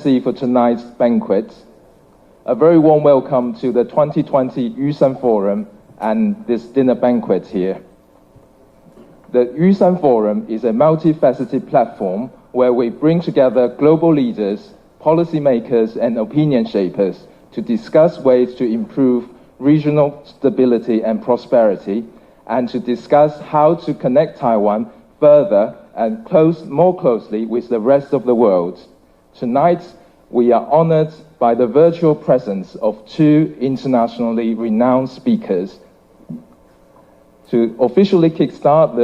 MC for tonight's banquet. A very warm welcome to the 2020 Yusan Forum and this dinner banquet here. The Yusan Forum is a multifaceted platform where we bring together global leaders, policymakers, and opinion shapers to discuss ways to improve regional stability and prosperity, and to discuss how to connect Taiwan further and more closely with the rest of the world. Tonight, we are honored by the virtual presence of two internationally renowned speakers. To officially kickstart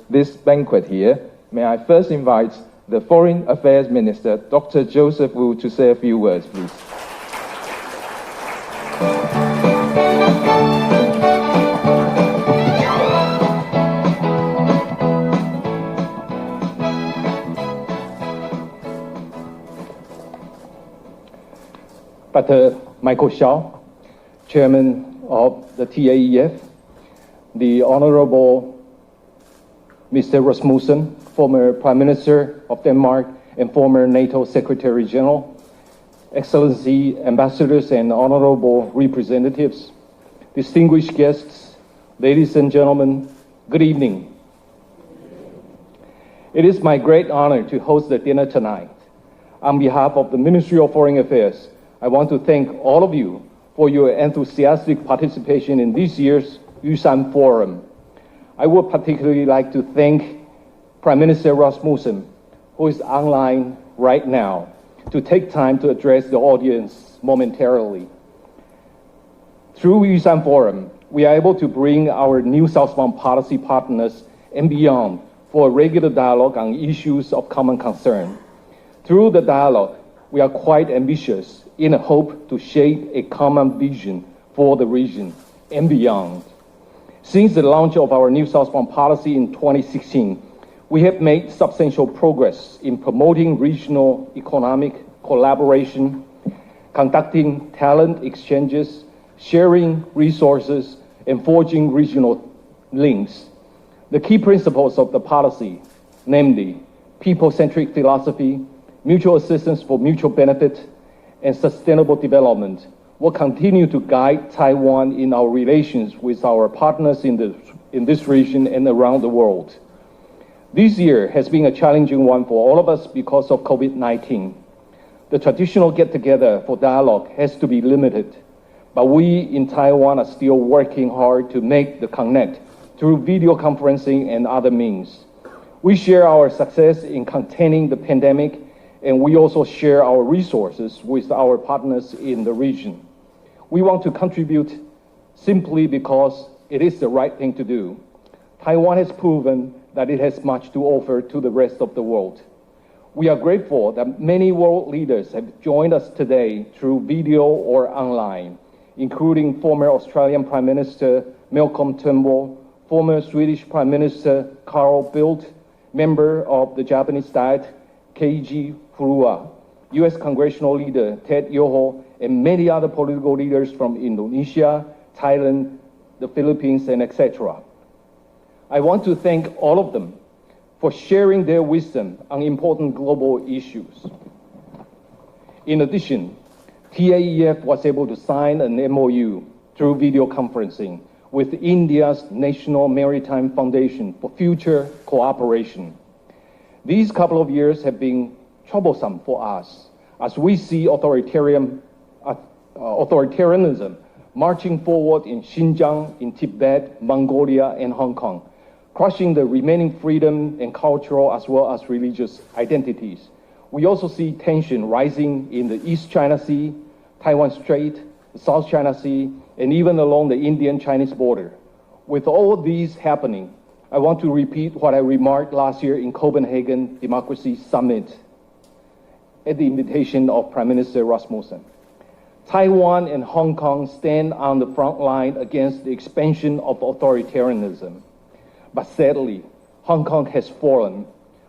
this banquet here, may I first invite the Foreign Affairs Minister, Dr. Joseph Wu, to say a few words, please. Dr. Michael Shaw, Chairman of the TAEF, the Honorable Mr. Rasmussen, former Prime Minister of Denmark and former NATO Secretary General, Excellency Ambassadors and Honorable Representatives, distinguished guests, ladies and gentlemen, good evening. It is my great honor to host the dinner tonight. On behalf of the Ministry of Foreign Affairs, I want to thank all of you for your enthusiastic participation in this year's Yusan Forum. I would particularly like to thank Prime Minister Rasmussen, who is online right now, to take time to address the audience momentarily. Through Yusan Forum, we are able to bring our new southbound policy partners and beyond for a regular dialogue on issues of common concern. Through the dialogue, we are quite ambitious in a hope to shape a common vision for the region and beyond. Since the launch of our new southbound policy in 2016, we have made substantial progress in promoting regional economic collaboration, conducting talent exchanges, sharing resources, and forging regional links. The key principles of the policy, namely people-centric philosophy, mutual assistance for mutual benefit, and sustainable development, will continue to guide Taiwan in our relations with our partners in this region and around the world. This year has been a challenging one for all of us because of COVID-19. The traditional get-together for dialogue has to be limited, but we in Taiwan are still working hard to make the connect through video conferencing and other means. We share our success in containing the pandemic, and we also share our resources with our partners in the region. We want to contribute simply because it is the right thing to do. Taiwan has proven that it has much to offer to the rest of the world. We are grateful that many world leaders have joined us today through video or online, including former Australian Prime Minister Malcolm Turnbull, former Swedish Prime Minister Carl Bildt, member of the Japanese Diet Keiji Furua, U.S. Congressional Leader Ted Yoho, and many other political leaders from Indonesia, Thailand, the Philippines, and etc. I want to thank all of them for sharing their wisdom on important global issues. In addition, TAEF was able to sign an MOU through video conferencing with India's National Maritime Foundation for future cooperation. These couple of years have been troublesome for us as we see authoritarianism marching forward in Xinjiang, in Tibet, Mongolia, and Hong Kong, crushing the remaining freedom and cultural as well as religious identities. We also see tension rising in the East China Sea, Taiwan Strait, the South China Sea, and even along the Indian-Chinese border. With all of these happening, I want to repeat what I remarked last year in Copenhagen Democracy Summit at the invitation of Prime Minister Rasmussen. Taiwan and Hong Kong stand on the front line against the expansion of authoritarianism. But sadly, Hong Kong has fallen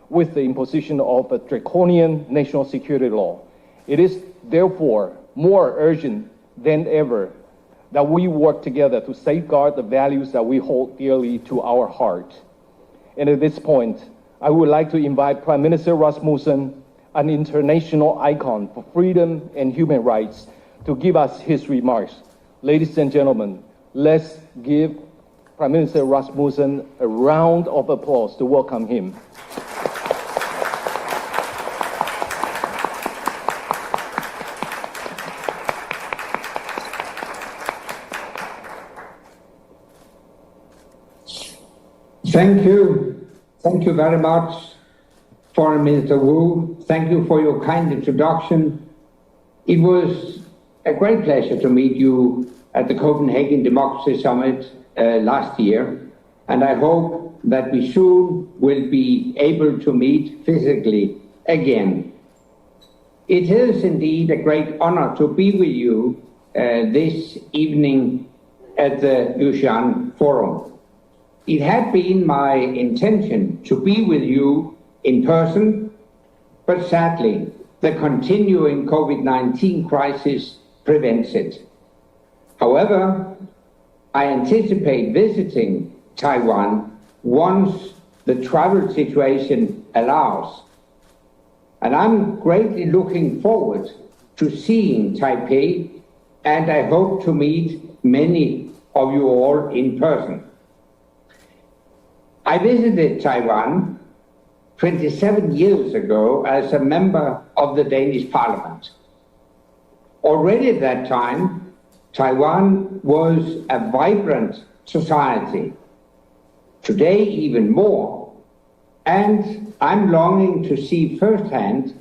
with the imposition of a draconian national security law. It is therefore more urgent than ever that we work together to safeguard the values that we hold dearly to our heart. And at this point, I would like to invite Prime Minister Rasmussen, an international icon for freedom and human rights, to give us his remarks. Ladies and gentlemen, let's give Prime Minister Rasmussen a round of applause to welcome him. Thank you. Thank you very much, Foreign Minister Wu. Thank you for your kind introduction. It was a great pleasure to meet you at the Copenhagen Democracy Summit last year, and I hope that we soon will be able to meet physically again. It is indeed a great honor to be with you this evening at the Yushan Forum. It had been my intention to be with you in person, but sadly, the continuing COVID-19 crisis prevents it. However, I anticipate visiting Taiwan once the travel situation allows. And I'm greatly looking forward to seeing Taipei, and I hope to meet many of you all in person. I visited Taiwan 27 years ago as a member of the Danish Parliament. Already at that time, Taiwan was a vibrant society. Today, even more. And I'm longing to see firsthand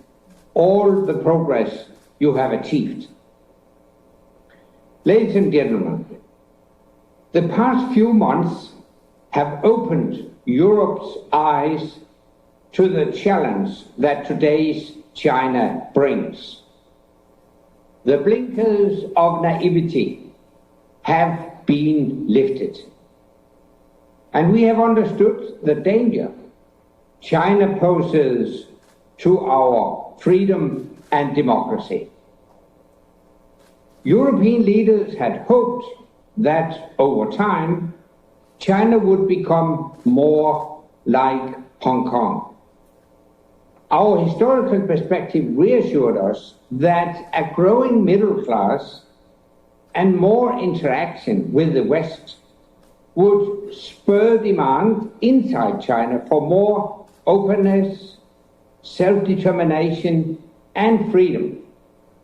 all the progress you have achieved. Ladies and gentlemen, the past few months have opened Europe's eyes to the challenge that today's China brings. The blinkers of naivety have been lifted. And we have understood the danger China poses to our freedom and democracy. European leaders had hoped that over time, China would become more like Hong Kong. Our historical perspective reassured us that a growing middle class and more interaction with the West would spur demand inside China for more openness, self-determination, and freedom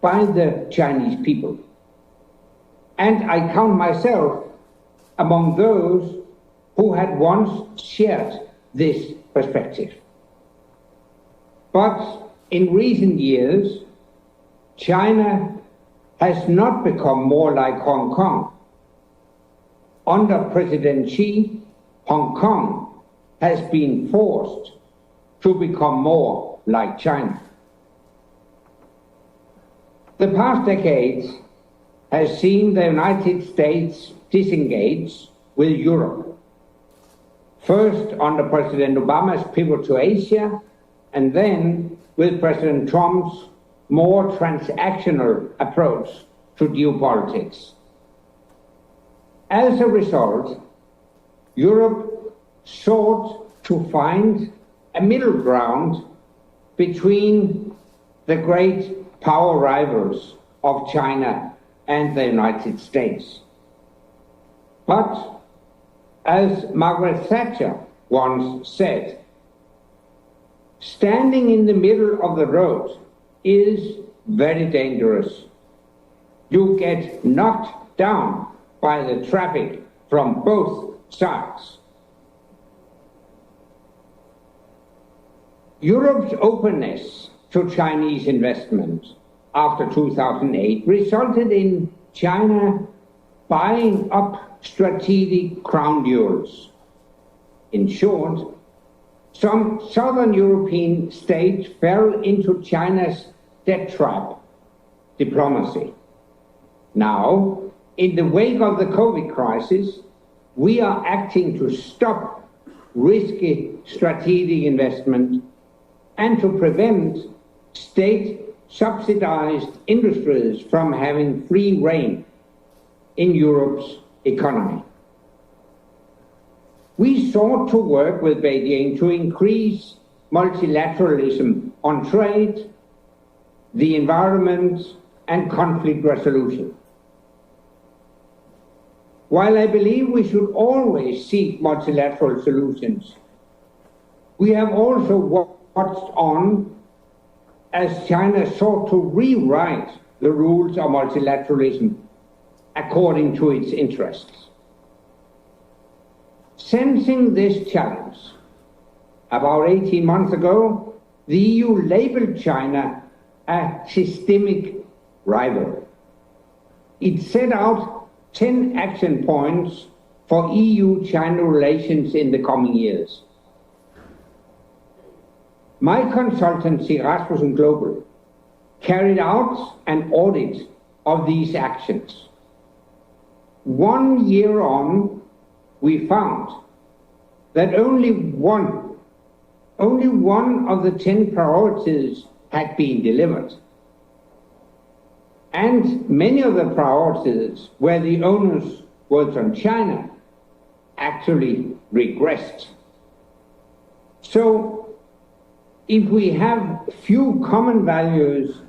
by the Chinese people. And I count myself among those who had once shared this perspective. But in recent years, China has not become more like Hong Kong. Under President Xi, Hong Kong has been forced to become more like China. The past decade has seen the United States disengage with Europe. First under President Obama's pivot to Asia, and then with President Trump's more transactional approach to geopolitics. As a result, Europe sought to find a middle ground between the great power rivals of China and the United States. But as Margaret Thatcher once said, standing in the middle of the road is very dangerous. You get knocked down by the traffic from both sides. Europe's openness to Chinese investment after 2008 resulted in China buying up strategic crown jewels. In short, some southern European states fell into China's debt trap diplomacy. Now, in the wake of the COVID crisis, we are acting to stop risky strategic investment and to prevent state-subsidized industries from having free rein in Europe's economy. We sought to work with Beijing to increase multilateralism on trade, the environment, and conflict resolution. While I believe we should always seek multilateral solutions, we have also watched on as China sought to rewrite the rules of multilateralism according to its interests. Sensing this challenge, about 18 months ago, the EU labeled China a systemic rival. It set out 10 action points for EU-China relations in the coming years. My consultancy, Rasmussen Global, carried out an audit of these actions. 1 year on, we found that only one of the 10 priorities had been delivered. And many of the priorities where the onus was on China actually regressed. So if we have few common values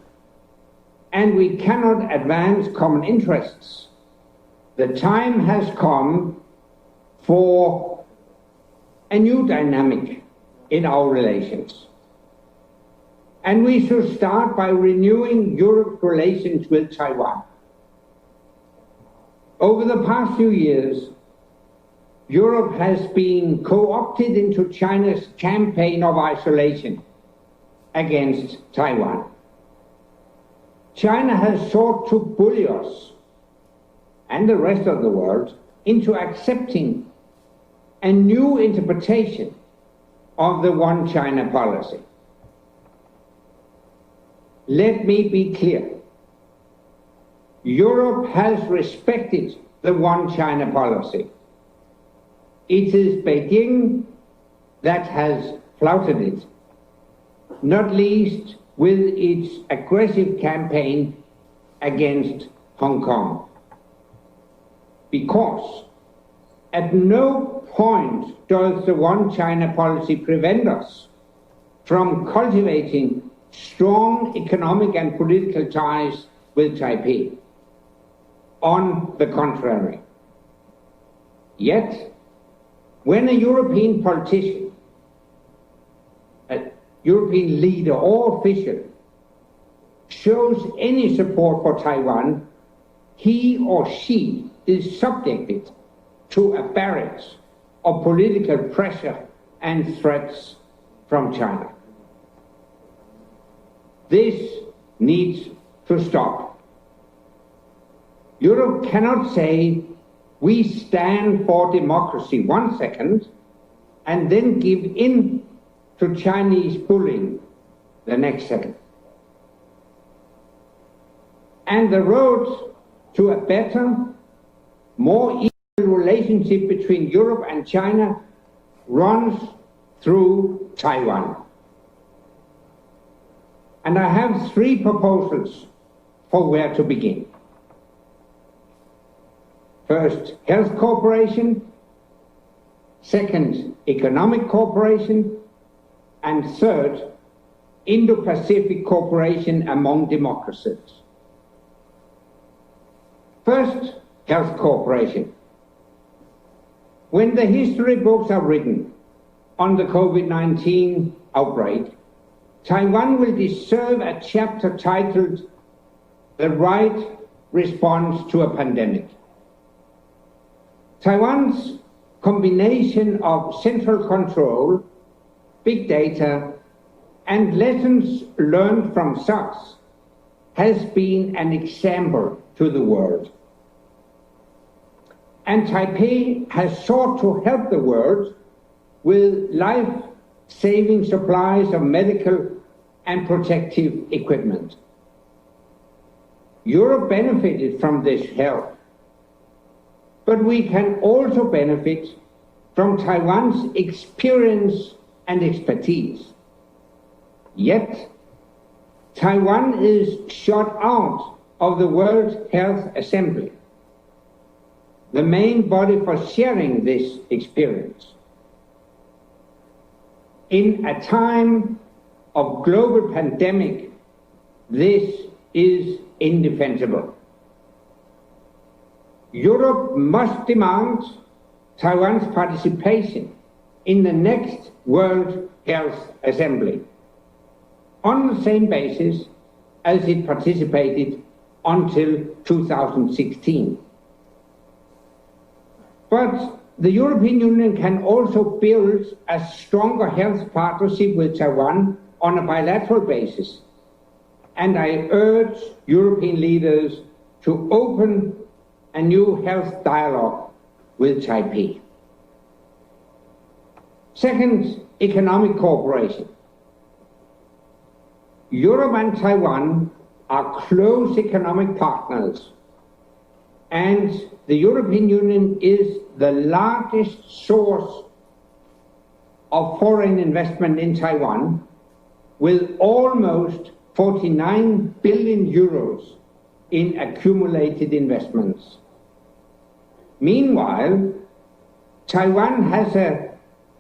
and we cannot advance common interests, the time has come for a new dynamic in our relations. And we should start by renewing Europe's relations with Taiwan. Over the past few years, Europe has been co-opted into China's campaign of isolation against Taiwan. China has sought to bully us and the rest of the world into accepting a new interpretation of the One China policy. Let me be clear. Europe has respected the One China policy. It is Beijing that has flouted it, not least with its aggressive campaign against Hong Kong. Because at no point does the One China policy prevent us from cultivating strong economic and political ties with Taipei. On the contrary. Yet, when a European politician, a European leader or official shows any support for Taiwan, he or she is subjected to a barrage of political pressure and threats from China. This needs to stop. Europe cannot say we stand for democracy 1 second and then give in to Chinese bullying the next second. And the road to a better, more equal relationship between Europe and China runs through Taiwan. And I have 3 proposals for where to begin. First, health cooperation. Second, economic cooperation. And third, Indo-Pacific cooperation among democracies. First, health cooperation. When the history books are written on the COVID-19 outbreak, Taiwan will deserve a chapter titled The Right Response to a Pandemic. Taiwan's combination of central control, big data, and lessons learned from SARS has been an example to the world. And Taipei has sought to help the world with life-saving supplies of medical and protective equipment. Europe benefited from this help, but we can also benefit from Taiwan's experience and expertise. Yet, Taiwan is shut out of the World Health Assembly, the main body for sharing this experience. In a time of global pandemic, this is indefensible. Europe must demand Taiwan's participation in the next World Health Assembly on the same basis as it participated until 2016. But the European Union can also build a stronger health partnership with Taiwan on a bilateral basis, and I urge European leaders to open a new health dialogue with Taipei. Second, economic cooperation. Europe and Taiwan are close economic partners, and the European Union is the largest source of foreign investment in Taiwan, with almost 49 billion euros in accumulated investments. Meanwhile, Taiwan has a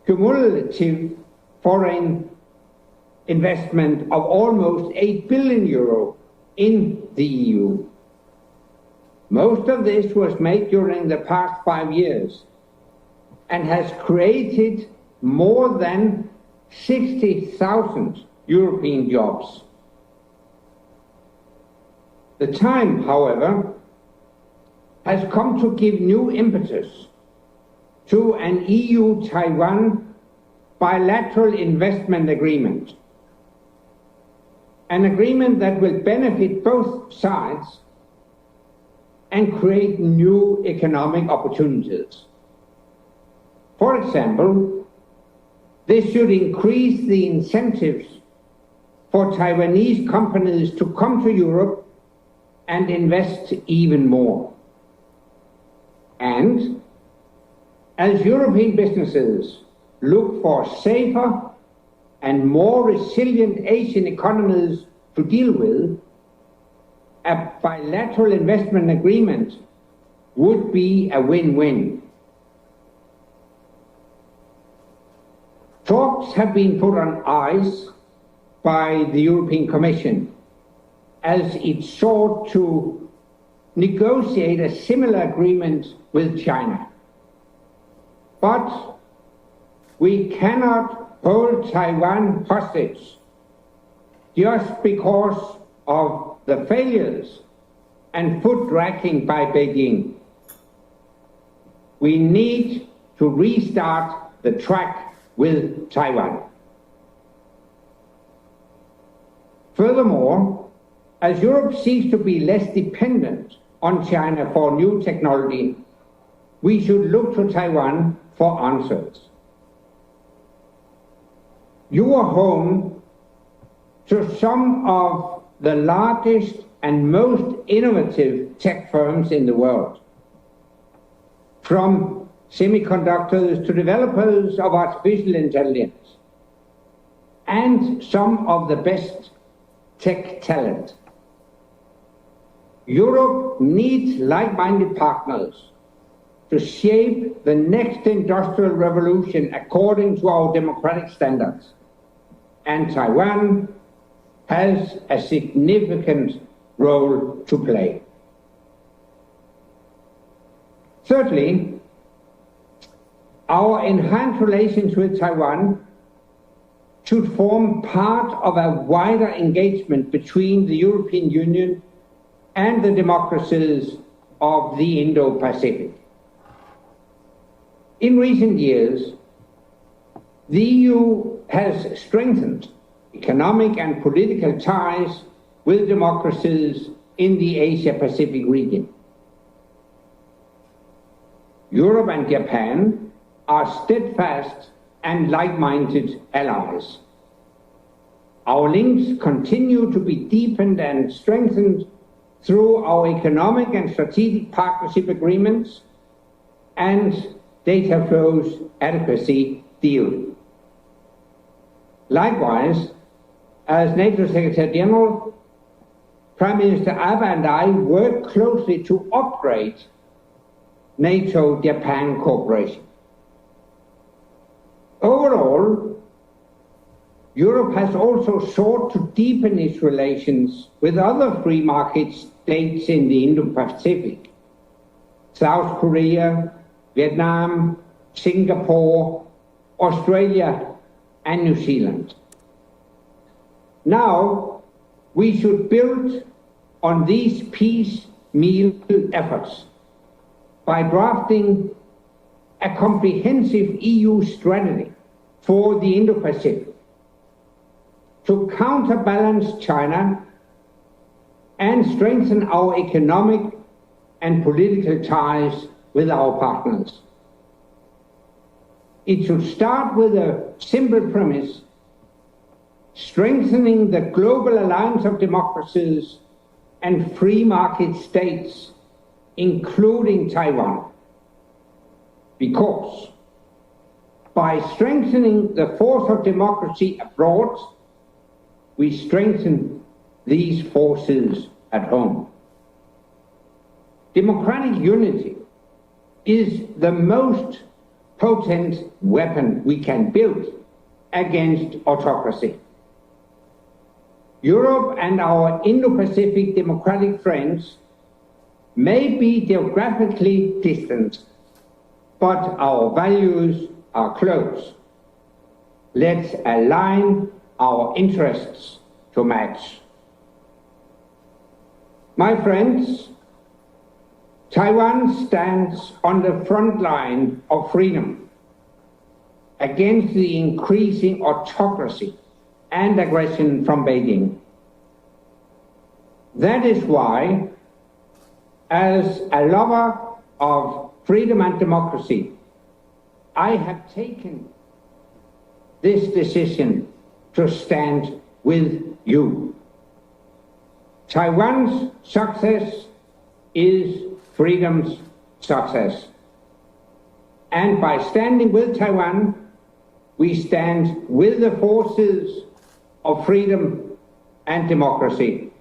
cumulative foreign investment of almost 8 billion euro in the EU. Most of this was made during the past 5 years and has created more than 60,000 European jobs. The time, however, has come to give new impetus to an EU-Taiwan bilateral investment agreement, an agreement that will benefit both sides and create new economic opportunities. For example, this should increase the incentives for Taiwanese companies to come to Europe and invest even more. And as European businesses look for safer and more resilient Asian economies to deal with, a bilateral investment agreement would be a win-win. Talks have been put on ice by the European Commission as it sought to negotiate a similar agreement with China. But we cannot hold Taiwan hostage just because of the failures and foot-dragging by Beijing. We need to restart the track with Taiwan. Furthermore, as Europe seeks to be less dependent on China for new technology, we should look to Taiwan for answers. You are home to some of the largest and most innovative tech firms in the world, from semiconductors to developers of artificial intelligence, and some of the best tech talent. Europe needs like-minded partners to shape the next industrial revolution according to our democratic standards. And Taiwan has a significant role to play. Thirdly, our enhanced relations with Taiwan should form part of a wider engagement between the European Union and the democracies of the Indo-Pacific. In recent years, the EU has strengthened economic and political ties with democracies in the Asia-Pacific region. Europe and Japan are steadfast and like-minded allies. Our links continue to be deepened and strengthened through our economic and strategic partnership agreements and data flows adequacy deal. Likewise, as NATO Secretary General, Prime Minister Abe and I work closely to upgrade NATO-Japan cooperation. Overall, Europe has also sought to deepen its relations with other free market states in the Indo-Pacific: South Korea, Vietnam, Singapore, Australia, and New Zealand. Now, we should build on these piecemeal efforts by drafting a comprehensive EU strategy for the Indo-Pacific to counterbalance China and strengthen our economic and political ties with our partners. It should start with a simple premise: strengthening the global alliance of democracies and free market states, including Taiwan. Because by strengthening the force of democracy abroad, we strengthen these forces at home. Democratic unity is the most potent weapon we can build against autocracy. Europe and our Indo-Pacific democratic friends may be geographically distant, but our values are close. Let's align our interests to match. My friends, Taiwan stands on the front line of freedom against the increasing autocracy and aggression from Beijing. That is why, as a lover of freedom and democracy, I have taken this decision to stand with you. Taiwan's success is freedom's success. And by standing with Taiwan, we stand with the forces of freedom and democracy.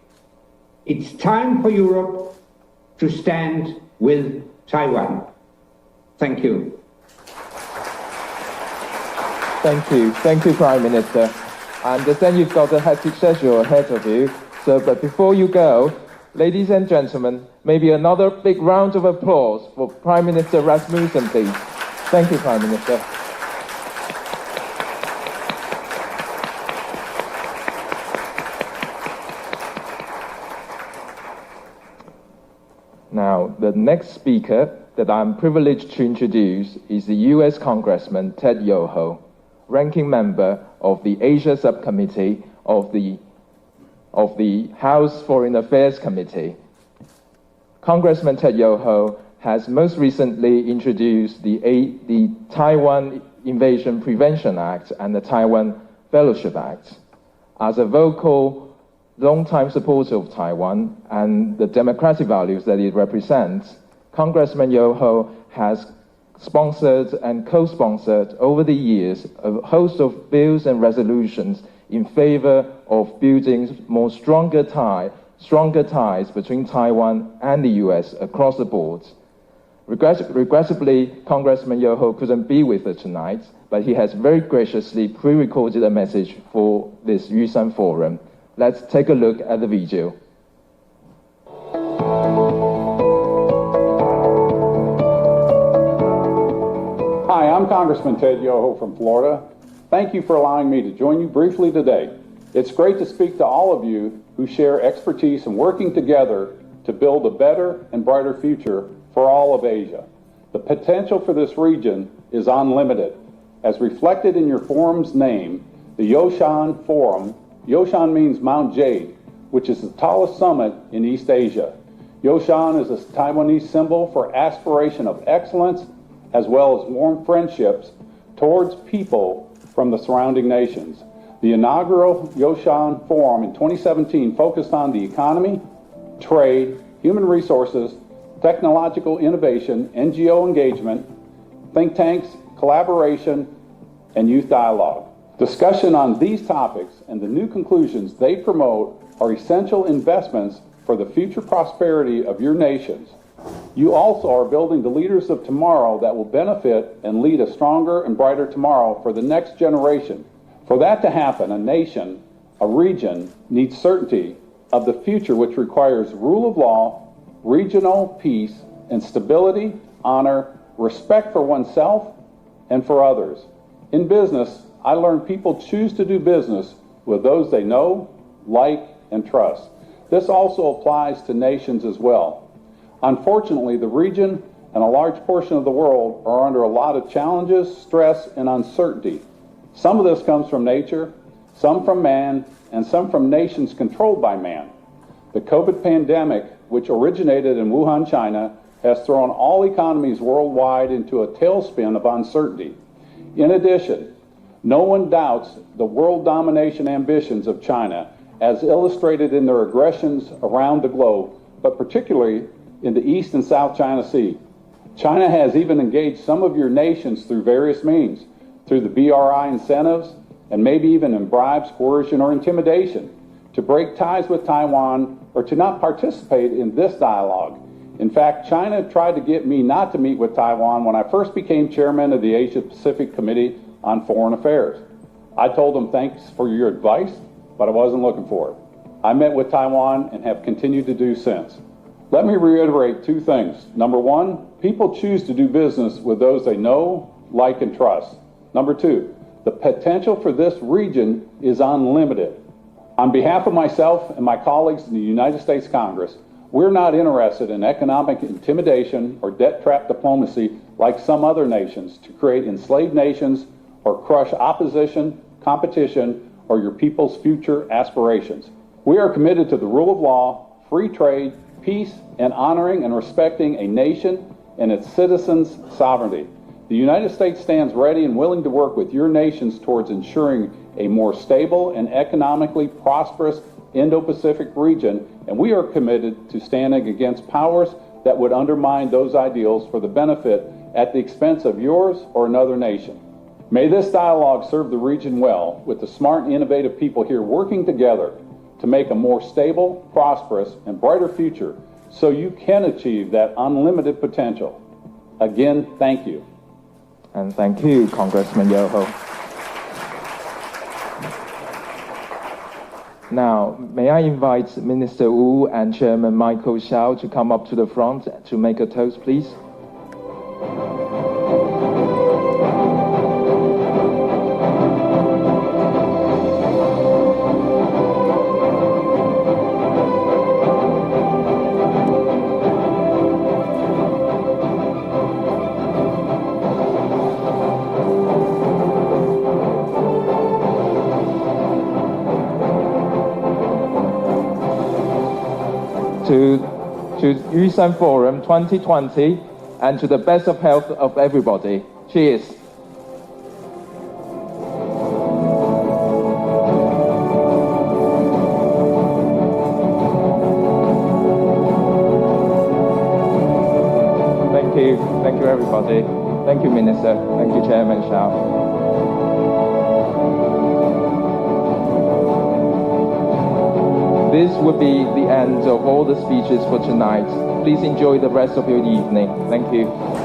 It's time for Europe to stand with Taiwan. Thank you. Thank you. Thank you, Prime Minister. I understand you've got a hectic schedule ahead of you. But before you go, ladies and gentlemen, maybe another big round of applause for Prime Minister Rasmussen, please. Thank you, Prime Minister. Now, the next speaker that I'm privileged to introduce is the U.S. Congressman Ted Yoho, ranking member of the Asia Subcommittee of the House Foreign Affairs Committee. Congressman Ted Yoho has most recently introduced the Taiwan Invasion Prevention Act and the Taiwan Fellowship Act. As a vocal, long-time supporter of Taiwan and the democratic values that it represents, Congressman Yoho has sponsored and co-sponsored over the years a host of bills and resolutions in favor of building stronger ties between Taiwan and the U.S. across the board. Regrettably, Congressman Yoho couldn't be with us tonight, but he has very graciously pre-recorded a message for this Yusan Forum. Let's take a look at the video. Hi, I'm Congressman Ted Yoho from Florida. Thank you for allowing me to join you briefly today. It's great to speak to all of you who share expertise in working together to build a better and brighter future for all of Asia. The potential for this region is unlimited. As reflected in your forum's name, the Yoshan Forum, Yoshan means Mount Jade, which is the tallest summit in East Asia. Yoshan is a Taiwanese symbol for aspiration of excellence as well as warm friendships towards people from the surrounding nations. The inaugural Yoshan Forum in 2017 focused on the economy, trade, human resources, technological innovation, NGO engagement, think tanks, collaboration, and youth dialogue. Discussion on these topics and the new conclusions they promote are essential investments for the future prosperity of your nations. You also are building the leaders of tomorrow that will benefit and lead a stronger and brighter tomorrow for the next generation. For that to happen, a nation, a region, needs certainty of the future, which requires rule of law, regional peace, and stability, honor, respect for oneself and for others. In business, I learned people choose to do business with those they know, like, and trust. This also applies to nations as well. Unfortunately, the region and a large portion of the world are under a lot of challenges, stress, and uncertainty. Some of this comes from nature, some from man, and some from nations controlled by man. The COVID pandemic, which originated in Wuhan, China, has thrown all economies worldwide into a tailspin of uncertainty. In addition, no one doubts the world domination ambitions of China, as illustrated in their aggressions around the globe, but particularly in the East and South China Sea. China has even engaged some of your nations through various means, through the BRI incentives, and maybe even in bribes, coercion, or intimidation, to break ties with Taiwan or to not participate in this dialogue. In fact, China tried to get me not to meet with Taiwan when I first became chairman of the Asia-Pacific Committee on Foreign Affairs. I told them thanks for your advice, but I wasn't looking for it. I met with Taiwan and have continued to do since. Let me reiterate two things. Number one, people choose to do business with those they know, like, and trust. Number two, the potential for this region is unlimited. On behalf of myself and my colleagues in the United States Congress, we're not interested in economic intimidation or debt trap diplomacy like some other nations to create enslaved nations or crush opposition, competition, or your people's future aspirations. We are committed to the rule of law, free trade, peace, and honoring and respecting a nation and its citizens' sovereignty. The United States stands ready and willing to work with your nations towards ensuring a more stable and economically prosperous Indo-Pacific region, and we are committed to standing against powers that would undermine those ideals for the benefit at the expense of yours or another nation. May this dialogue serve the region well, with the smart and innovative people here working together to make a more stable, prosperous, and brighter future so you can achieve that unlimited potential. Again, thank you. And thank you, Congressman Yoho. Now, may I invite Minister Wu and Chairman Michael Xiao to come up to the front to make a toast, please? To Yusan Forum 2020 and to the best of health of everybody. Cheers. Thank you everybody. Thank you Minister, thank you Chairman Xiao. This would be the end of all the speeches for tonight. Please enjoy the rest of your evening. Thank you.